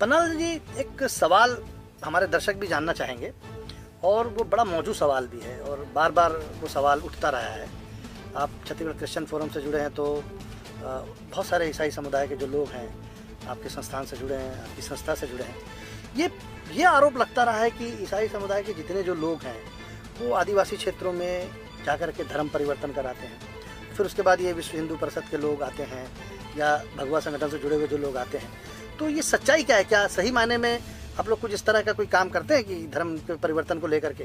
पन्नालाल जी, एक सवाल हमारे दर्शक भी जानना चाहेंगे और वो बड़ा मौजूद सवाल भी है और बार बार वो सवाल उठता रहा है। आप छत्तीसगढ़ क्रिश्चियन फोरम से जुड़े हैं तो बहुत सारे ईसाई समुदाय के जो लोग हैं आपके संस्थान से जुड़े हैं, आपकी संस्था से जुड़े हैं। ये आरोप लगता रहा है कि ईसाई समुदाय के जितने जो लोग हैं वो आदिवासी क्षेत्रों में जाकर के धर्म परिवर्तन कराते हैं, फिर उसके बाद ये विश्व हिंदू परिषद के लोग आते हैं या भगवा संगठन से जुड़े हुए जो लोग आते हैं। तो ये सच्चाई क्या है? क्या सही मायने में आप लोग कुछ इस तरह का कोई काम करते हैं कि धर्म के परिवर्तन को लेकर के?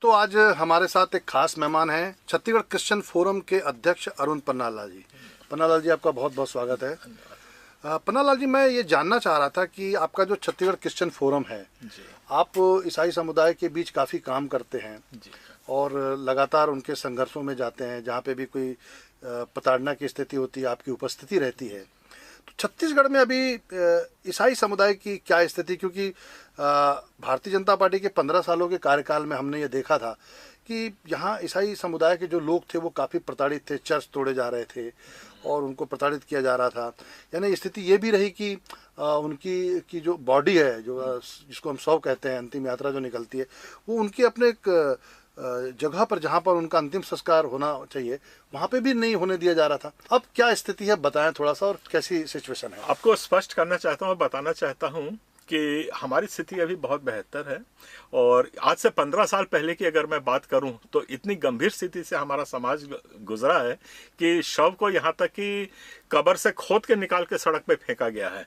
तो आज हमारे साथ एक खास मेहमान हैं, छत्तीसगढ़ क्रिश्चियन फोरम के अध्यक्ष अरुण पन्नालाल जी। पन्नालाल जी, आपका बहुत बहुत स्वागत है। पन्नालाल जी, मैं ये जानना चाह रहा था कि आपका जो छत्तीसगढ़ क्रिश्चियन फोरम है, आप ईसाई समुदाय के बीच काफ़ी काम करते हैं और लगातार उनके संघर्षों में जाते हैं। जहाँ पे भी कोई प्रताड़ना की स्थिति होती है, आपकी उपस्थिति रहती है। तो छत्तीसगढ़ में अभी ईसाई समुदाय की क्या स्थिति? क्योंकि भारतीय जनता पार्टी के 15 सालों के कार्यकाल में हमने ये देखा था कि यहाँ ईसाई समुदाय के जो लोग थे वो काफ़ी प्रताड़ित थे, चर्च तोड़े जा रहे थे और उनको प्रताड़ित किया जा रहा था। यानी स्थिति ये भी रही कि उनकी जो बॉडी है, जो जिसको हम शव कहते हैं, अंतिम यात्रा जो निकलती है, वो उनके अपने एक जगह पर जहाँ पर उनका अंतिम संस्कार होना चाहिए वहाँ पे भी नहीं होने दिया जा रहा था। अब क्या स्थिति है, बताएं थोड़ा सा, और कैसी सिचुएशन है? आपको स्पष्ट करना चाहता हूँ, बताना चाहता हूँ कि हमारी स्थिति अभी बहुत बेहतर है। और आज से 15 साल पहले की अगर मैं बात करूं तो इतनी गंभीर स्थिति से हमारा समाज गुजरा है कि शव को यहाँ तक कि कब्र से खोद के निकाल के सड़क पे फेंका गया है।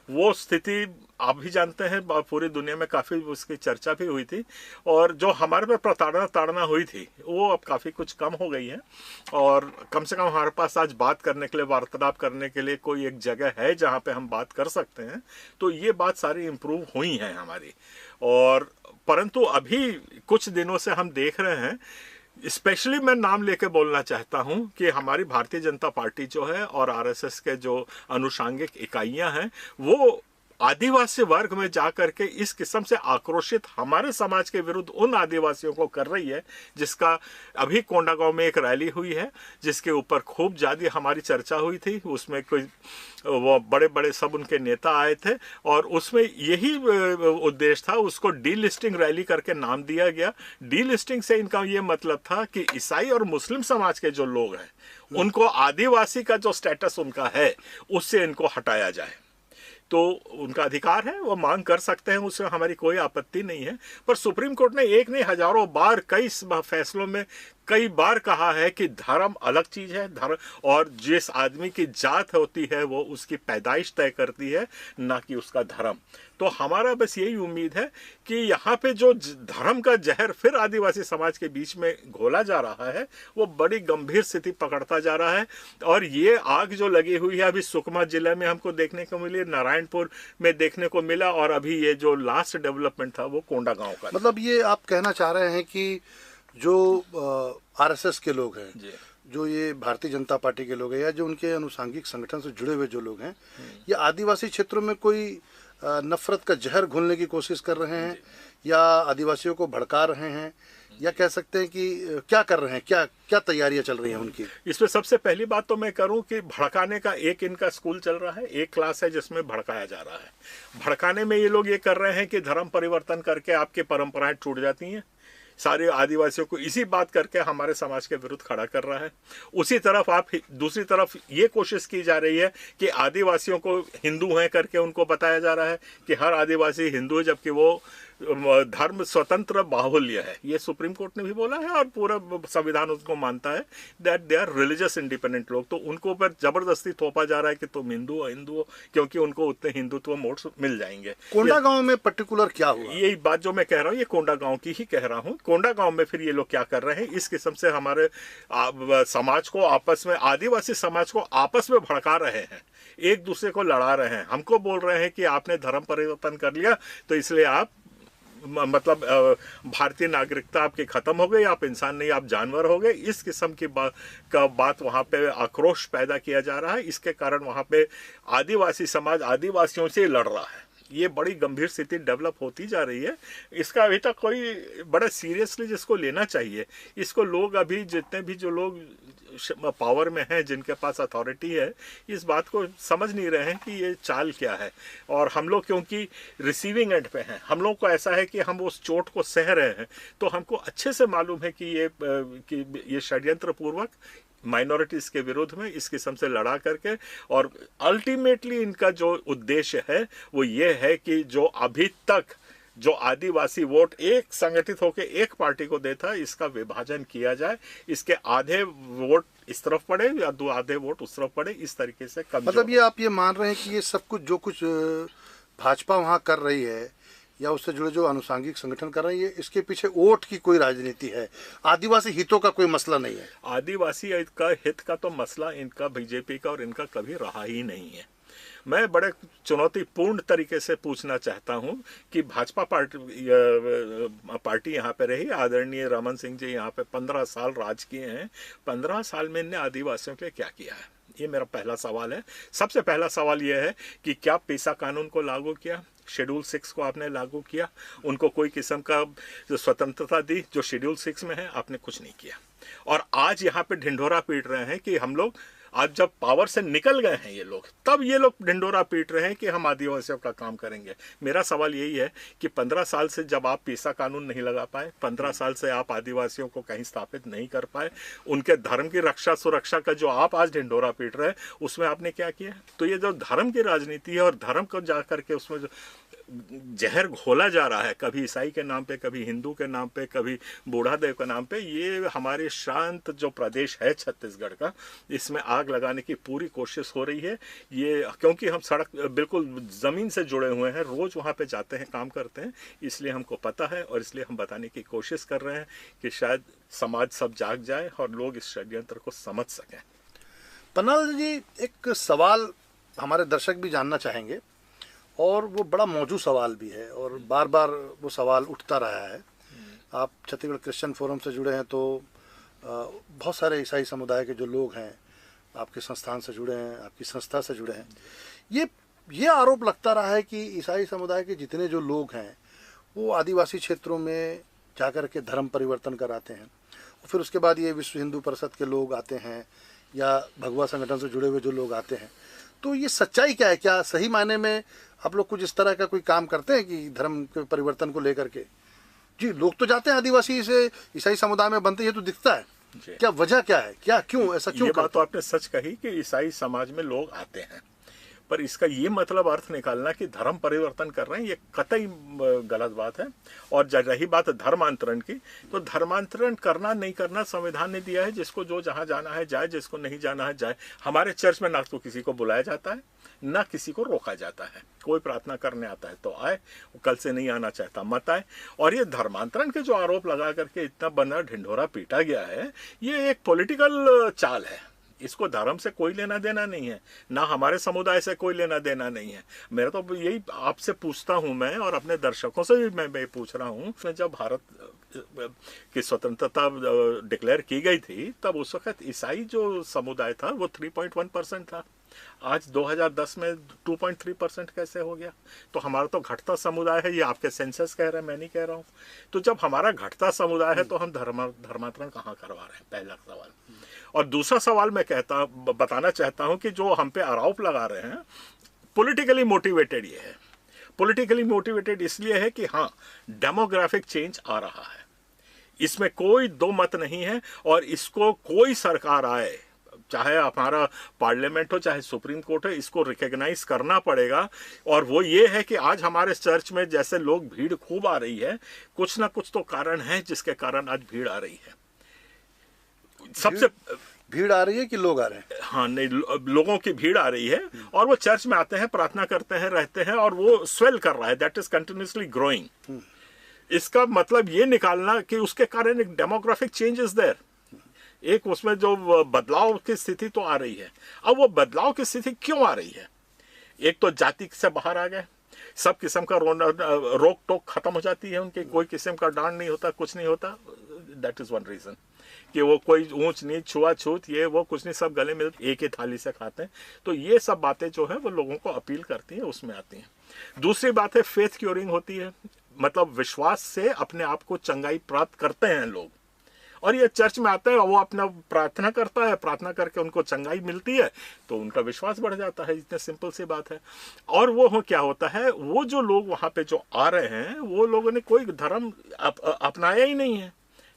वो स्थिति आप भी जानते हैं, पूरी दुनिया में काफ़ी उसकी चर्चा भी हुई थी। और जो हमारे पे प्रताड़ना हुई थी वो अब काफ़ी कुछ कम हो गई है और कम से कम हमारे पास आज बात करने के लिए, वार्तालाप करने के लिए कोई एक जगह है जहाँ पे हम बात कर सकते हैं। तो ये बात सारी इम्प्रूव हुई है हमारी। और परंतु अभी कुछ दिनों से हम देख रहे हैं, स्पेशली मैं नाम लेके बोलना चाहता हूं कि हमारी भारतीय जनता पार्टी जो है और आरएसएस के जो अनुषांगिक इकाइयां हैं वो आदिवासी वर्ग में जाकर के इस किस्म से आक्रोशित हमारे समाज के विरुद्ध उन आदिवासियों को कर रही है, जिसका अभी कोंडागांव में एक रैली हुई है जिसके ऊपर खूब ज्यादा हमारी चर्चा हुई थी। उसमें कोई वो बड़े बड़े सब उनके नेता आए थे और उसमें यही उद्देश्य था, उसको डीलिस्टिंग रैली करके नाम दिया गया। डीलिस्टिंग से इनका ये मतलब था कि ईसाई और मुस्लिम समाज के जो लोग हैं उनको आदिवासी का जो स्टेटस उनका है उससे इनको हटाया जाए। तो उनका अधिकार है, वो मांग कर सकते हैं, उसमें हमारी कोई आपत्ति नहीं है। पर सुप्रीम कोर्ट ने एक नहीं हजारों बार कई फैसलों में कई बार कहा है कि धर्म अलग चीज है, धर्म और जिस आदमी की जात होती है वो उसकी पैदाइश तय करती है, ना कि उसका धर्म। तो हमारा बस यही उम्मीद है कि यहाँ पे जो धर्म का जहर फिर आदिवासी समाज के बीच में घोला जा रहा है वो बड़ी गंभीर स्थिति पकड़ता जा रहा है। और ये आग जो लगी हुई है अभी सुकमा जिले में हमको देखने को मिली, नारायणपुर में देखने को मिला, और अभी ये जो लास्ट डेवलपमेंट था वो कोंडागांव का। मतलब ये आप कहना चाह रहे हैं कि जो आरएसएस के लोग हैं, जो ये भारतीय जनता पार्टी के लोग हैं या जो उनके अनुसांगिक संगठन से जुड़े हुए जो लोग हैं, ये आदिवासी क्षेत्रों में कोई नफरत का जहर घोलने की कोशिश कर रहे हैं या आदिवासियों को भड़का रहे हैं, या कह सकते हैं कि क्या कर रहे हैं, क्या क्या तैयारियां चल रही हैं उनकी? इसमें सबसे पहली बात तो मैं करूं कि भड़काने का एक इनका स्कूल चल रहा है, एक क्लास है जिसमें भड़काया जा रहा है। भड़काने में ये लोग ये कर रहे हैं कि धर्म परिवर्तन करके आपकी परंपराएं टूट जाती हैं। सारे आदिवासियों को इसी बात करके हमारे समाज के विरुद्ध खड़ा कर रहा है। उसी तरफ आप दूसरी तरफ ये कोशिश की जा रही है कि आदिवासियों को हिंदू हैं करके उनको बताया जा रहा है कि हर आदिवासी हिंदू है, जबकि वो धर्म स्वतंत्र बाहुल्य है। ये सुप्रीम कोर्ट ने भी बोला है और पूरा संविधान उसको मानता है that they are religious independent लोग। तो उनको पर जबरदस्ती थोपा जा रहा है कि तुम हिंदू हो, क्योंकि उनको उतने हिंदुत्व वोट्स मिल जाएंगे। कोंडागांव में पर्टिकुलर क्या हुआ? यही बात जो मैं कह रहा हूँ, ये कोंडागांव की ही कह रहा हूँ। कोंडागांव में फिर ये लोग क्या कर रहे हैं, इस किस्म से हमारे समाज को आपस में, आदिवासी समाज को आपस में भड़का रहे हैं, एक दूसरे को लड़ा रहे हैं। हमको बोल रहे हैं कि आपने धर्म परिवर्तन कर लिया तो इसलिए आप मतलब भारतीय नागरिकता आपकी खत्म हो गई, आप इंसान नहीं, आप जानवर हो गए। इस किस्म की बात वहाँ पे आक्रोश पैदा किया जा रहा है। इसके कारण वहाँ पे आदिवासी समाज आदिवासियों से लड़ रहा है ये बड़ी गंभीर स्थिति डेवलप होती जा रही है। इसका अभी तक कोई बड़ा सीरियसली जिसको लेना चाहिए, इसको लोग अभी जितने भी जो लोग पावर में हैं, जिनके पास अथॉरिटी है, इस बात को समझ नहीं रहे हैं कि ये चाल क्या है। और हम लोग क्योंकि रिसीविंग एंड पे हैं, हम लोग को ऐसा है कि हम उस चोट को सह रहे हैं, तो हमको अच्छे से मालूम है कि ये षड्यंत्र पूर्वक माइनॉरिटीज के विरोध में इस किस्म से लड़ा करके, और अल्टीमेटली इनका जो उद्देश्य है वो ये है कि जो अभी तक जो आदिवासी वोट एक संगठित होकर एक पार्टी को देता है, इसका विभाजन किया जाए, इसके आधे वोट इस तरफ पड़े या दो आधे वोट उस तरफ पड़े, इस तरीके से कमजोर। मतलब ये आप ये मान रहे हैं कि ये सब कुछ जो कुछ भाजपा वहाँ कर रही है या उससे जुड़े जो अनुसांगिक संगठन कर रहे हैं, इसके पीछे वोट की कोई राजनीति है, आदिवासी हितों का कोई मसला नहीं है? आदिवासी का हित का तो मसला इनका बीजेपी का और इनका कभी रहा ही नहीं है। मैं बड़े चुनौतीपूर्ण तरीके से पूछना चाहता हूं कि भाजपा पार्टी यहाँ पे रही, आदरणीय रमन सिंह जी यहाँ पे 15 साल राज किए हैं, 15 साल में इनने आदिवासियों के लिए क्या किया है? ये मेरा पहला सवाल है। सबसे पहला सवाल ये है कि क्या पेसा कानून को लागू किया? शेड्यूल 6 को आपने लागू किया? उनको कोई किस्म का स्वतंत्रता दी जो शेड्यूल 6 में है? आपने कुछ नहीं किया। और आज यहाँ पे ढिंढोरा पीट रहे हैं कि हम लोग आज जब पावर से निकल गए हैं ये लोग, तब ये लोग ढिंढोरा पीट रहे हैं कि हम आदिवासियों का काम करेंगे। मेरा सवाल यही है कि 15 साल से जब आप पेसा कानून नहीं लगा पाए, 15 साल से आप आदिवासियों को कहीं स्थापित नहीं कर पाए, उनके धर्म की रक्षा सुरक्षा का जो आप आज ढिंढोरा पीट रहे हैं, उसमें आपने क्या किया? तो ये जो धर्म की राजनीति है और धर्म को जा करके उसमें जो जहर घोला जा रहा है, कभी ईसाई के नाम पे, कभी हिंदू के नाम पे, कभी बूढ़ा देव के नाम पे, ये हमारे शांत जो प्रदेश है छत्तीसगढ़ का, इसमें आग लगाने की पूरी कोशिश हो रही है। ये क्योंकि हम सड़क बिल्कुल ज़मीन से जुड़े हुए हैं, रोज़ वहाँ पे जाते हैं, काम करते हैं, इसलिए हमको पता है और इसलिए हम बताने की कोशिश कर रहे हैं कि शायद समाज सब जाग जाए और लोग इस षड्यंत्र को समझ सकें। पन्नालाल जी, एक सवाल हमारे दर्शक भी जानना चाहेंगे और वो बड़ा मौजूद सवाल भी है और बार बार वो सवाल उठता रहा है। आप छत्तीसगढ़ क्रिश्चियन फोरम से जुड़े हैं, तो बहुत सारे ईसाई समुदाय के जो लोग हैं आपके संस्थान से जुड़े हैं, आपकी संस्था से जुड़े हैं। ये आरोप लगता रहा है कि ईसाई समुदाय के जितने जो लोग हैं वो आदिवासी क्षेत्रों में जाकर के धर्म परिवर्तन कराते हैं, और फिर उसके बाद ये विश्व हिंदू परिषद के लोग आते हैं या भगवा संगठन से जुड़े हुए जो लोग आते हैं। तो ये सच्चाई क्या है? क्या सही मायने में आप लोग कुछ इस तरह का कोई काम करते हैं कि धर्म के परिवर्तन को लेकर के? जी, लोग तो जाते हैं आदिवासी से ईसाई समुदाय में बनते, ये तो दिखता है। क्या वजह क्या है? क्या क्यों ऐसा क्यों? ये बात तो आपने सच कही कि ईसाई समाज में लोग आते हैं, पर इसका ये मतलब अर्थ निकालना कि धर्म परिवर्तन कर रहे हैं, ये कतई गलत बात है। और रही बात धर्मांतरण की, तो धर्मांतरण करना नहीं करना संविधान ने दिया है, जिसको जो जहाँ जाना है जाए, जिसको नहीं जाना है जाए। हमारे चर्च में ना तो किसी को बुलाया जाता है, ना किसी को रोका जाता है। कोई प्रार्थना करने आता है तो आए, कल से नहीं आना चाहता मत आए। और ये धर्मांतरण के जो आरोप लगा करके इतना बना ढिंढोरा पीटा गया है, ये एक पॉलिटिकल चाल है। इसको धर्म से कोई लेना देना नहीं है, ना हमारे समुदाय से कोई लेना देना नहीं है। मेरा तो यही आपसे पूछता हूं मैं, और अपने दर्शकों से भी मैं पूछ रहा हूं, जब भारत की स्वतंत्रता डिक्लेयर की गई थी, तब उस वक्त ईसाई जो समुदाय था वो 3.1% था। आज 2010 में 2.3% कैसे हो गया? तो हमारा तो घटता समुदाय है, ये आपके सेंसस कह रहे हैं, मैं नहीं कह रहा हूँ। तो जब हमारा घटता समुदाय है तो हम धर्मांतरण कहाँ करवा रहे हैं? पहला सवाल। और दूसरा सवाल मैं बताना चाहता हूं कि जो हम पे आरोप लगा रहे हैं, पॉलिटिकली मोटिवेटेड ये है। पॉलिटिकली मोटिवेटेड इसलिए है कि हाँ, डेमोग्राफिक चेंज आ रहा है, इसमें कोई दो मत नहीं है। और इसको कोई सरकार आए, चाहे हमारा पार्लियामेंट हो चाहे सुप्रीम कोर्ट हो, इसको रिकॉग्नाइज करना पड़ेगा। और वो ये है कि आज हमारे चर्च में जैसे लोग भीड़ खूब आ रही है, कुछ ना कुछ तो कारण है जिसके कारण आज भीड़ आ रही है। सबसे भीड़ आ रही है कि लोग आ रहे हैं? हाँ, नहीं, लोगों की भीड़ आ रही है और वो चर्च में आते हैं, प्रार्थना करते हैं, रहते हैं, और वो स्वेल कर रहा है, दैट इज कंटिन्यूसली ग्रोइंग। इसका मतलब ये निकालना कि उसके कारण एक डेमोग्राफिक चेंज इज देयर, एक उसमें जो बदलाव की स्थिति तो आ रही है। अब वो बदलाव की स्थिति क्यों आ रही है? एक तो जाति से बाहर आ गए, सब किस्म का रोक टोक खत्म हो जाती है उनके, कोई किस्म का डांड नहीं होता, कुछ नहीं होता, दैट इज वन रीजन। कि वो कोई ऊंच नीच छुआछूत ये वो कुछ नहीं, सब गले मिल एक ही थाली से खाते हैं। तो ये सब बातें जो है वो लोगों को अपील करती हैं, उसमें आती हैं। दूसरी बात है फेथ क्योरिंग होती है, मतलब विश्वास से अपने आप को चंगाई प्राप्त करते हैं लोग, और ये चर्च में आते हैं, वो अपना प्रार्थना करता है, प्रार्थना करके उनको चंगाई मिलती है तो उनका विश्वास बढ़ जाता है। इतने सिंपल सी बात है। और वो क्या होता है, वो जो लोग वहाँ पे जो आ रहे हैं वो लोगों ने कोई धर्म अपनाया ही नहीं है,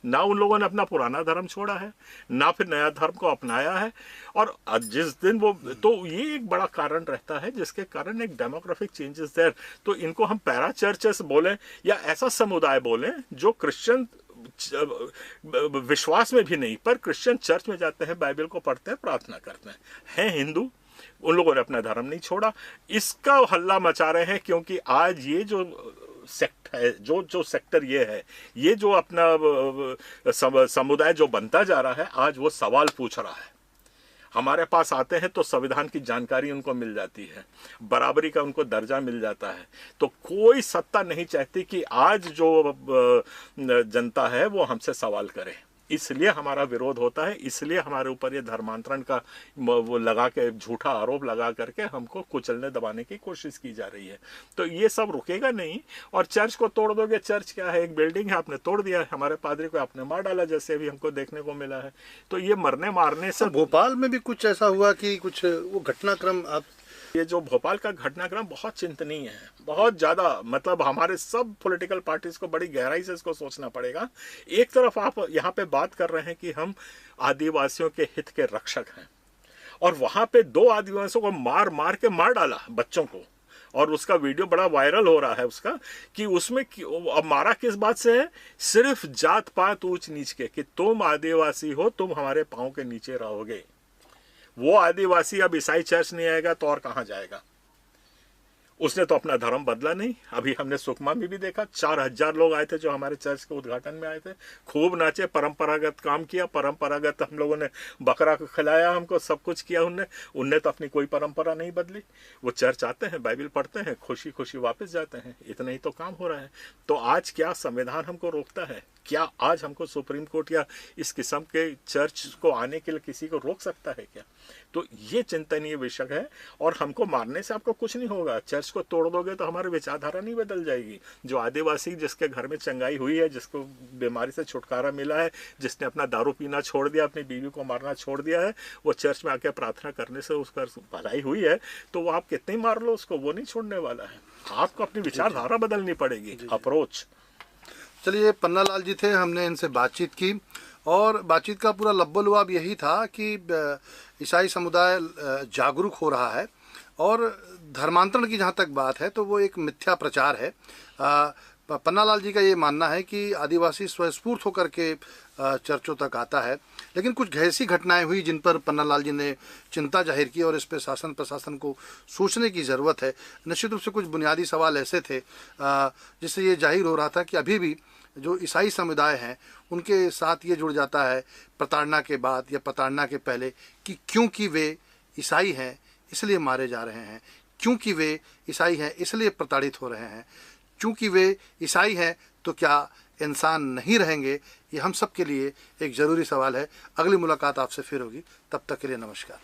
ना उन लोगों ने अपना पुराना धर्म छोड़ा है, ना फिर नया धर्म को अपनाया है। और जिस दिन वो, तो ये एक बड़ा कारण रहता है जिसके कारण एक डेमोग्राफिक चेंजेस देयर। तो इनको हम पैरा चर्चेस बोलें या ऐसा समुदाय बोलें जो क्रिश्चियन विश्वास में भी नहीं, पर क्रिश्चियन चर्च में जाते हैं, बाइबल को पढ़ते हैं, प्रार्थना करते हैं हिंदू, उन लोगों ने अपना धर्म नहीं छोड़ा। इसका हल्ला मचा रहे हैं क्योंकि आज ये जो सेक्ट है, जो सेक्टर ये है, ये जो अपना समुदाय जो बनता जा रहा है, आज वो सवाल पूछ रहा है। हमारे पास आते हैं तो संविधान की जानकारी उनको मिल जाती है, बराबरी का उनको दर्जा मिल जाता है। तो कोई सत्ता नहीं चाहती कि आज जो जनता है वो हमसे सवाल करे, इसलिए हमारा विरोध होता है, इसलिए हमारे ऊपर ये धर्मांतरण का वो लगा के झूठा आरोप लगा करके हमको कुचलने दबाने की कोशिश की जा रही है। तो ये सब रुकेगा नहीं। और चर्च को तोड़ दोगे, चर्च क्या है, एक बिल्डिंग है, आपने तोड़ दिया, हमारे पादरी को आपने मार डाला, जैसे अभी हमको देखने को मिला है। तो ये मरने मारने से, भोपाल में भी कुछ ऐसा हुआ कि कुछ वो घटनाक्रम, आप ये जो भोपाल का घटनाक्रम बहुत चिंतनीय है, बहुत ज़्यादा, मतलब हमारे सब पॉलिटिकल पार्टीज को बड़ी गहराई से इसको सोचना पड़ेगा। एक तरफ आप यहाँ पे बात कर रहे हैं कि हम आदिवासियों के हित के रक्षक हैं, और वहाँ पे 2 आदिवासियों को मार के मार डाला, बच्चों को, और उसका वीडियो बड़ा वायरल हो रहा है उसका, कि उसमें अब मारा किस बात से है, सिर्फ जात पात ऊंच नीच के, कि तुम आदिवासी हो, तुम हमारे पाँव के नीचे रहोगे। वो आदिवासी अब ईसाई चर्च नहीं आएगा तो और कहां जाएगा? उसने तो अपना धर्म बदला नहीं। अभी हमने सुकमा में भी देखा, 4000 लोग आए थे जो हमारे चर्च के उद्घाटन में आए थे, खूब नाचे, परंपरागत काम किया, परंपरागत हम लोगों ने बकरा को खिलाया, हमको सब कुछ किया। उनने तो अपनी कोई परंपरा नहीं बदली। वो चर्च आते हैं, बाइबल पढ़ते हैं, खुशी खुशी वापस जाते हैं। इतना ही तो काम हो रहा है। तो आज क्या संविधान हमको रोकता है? क्या आज हमको सुप्रीम कोर्ट या इस किस्म के चर्च को आने के लिए किसी को रोक सकता है क्या? तो ये चिंतनीय विषय है। और हमको मारने से आपको कुछ नहीं होगा। चर्च को तोड़ दोगे तो हमारी विचारधारा नहीं बदल जाएगी। जो आदिवासी जिसके घर में चंगाई हुई है, जिसको बीमारी से छुटकारा मिला है, जिसने अपना दारू पीना छोड़ दिया, अपनी बीवी को मारना छोड़ दिया है, वो चर्च में आके प्रार्थना करने से उसका भलाई हुई है, तो वो आप कितने मार लो उसको, वो नहीं छोड़ने वाला है। आपको अपनी विचारधारा बदलनी पड़ेगी, अप्रोच। चलिए, पन्ना लाल जी थे, हमने इनसे बातचीत की और बातचीत का पूरा लब्बो-लुआब यही था कि ईसाई समुदाय जागरूक हो रहा है और धर्मांतरण की जहाँ तक बात है तो वो एक मिथ्या प्रचार है। पन्ना लाल जी का ये मानना है कि आदिवासी स्वस्फूर्त होकर के चर्चों तक आता है, लेकिन कुछ ऐसी घटनाएं हुई जिन पर पन्ना लाल जी ने चिंता जाहिर की और इस पर शासन प्रशासन को सोचने की ज़रूरत है। निश्चित रूप से कुछ बुनियादी सवाल ऐसे थे जिससे ये जाहिर हो रहा था कि अभी भी जो ईसाई समुदाय हैं उनके साथ ये जुड़ जाता है प्रताड़ना के बाद या प्रताड़ना के पहले कि क्योंकि वे ईसाई हैं इसलिए मारे जा रहे हैं, क्योंकि वे ईसाई हैं इसलिए प्रताड़ित हो रहे हैं, क्योंकि वे ईसाई हैं तो क्या इंसान नहीं रहेंगे? ये हम सब के लिए एक ज़रूरी सवाल है। अगली मुलाकात आपसे फिर होगी, तब तक के लिए नमस्कार।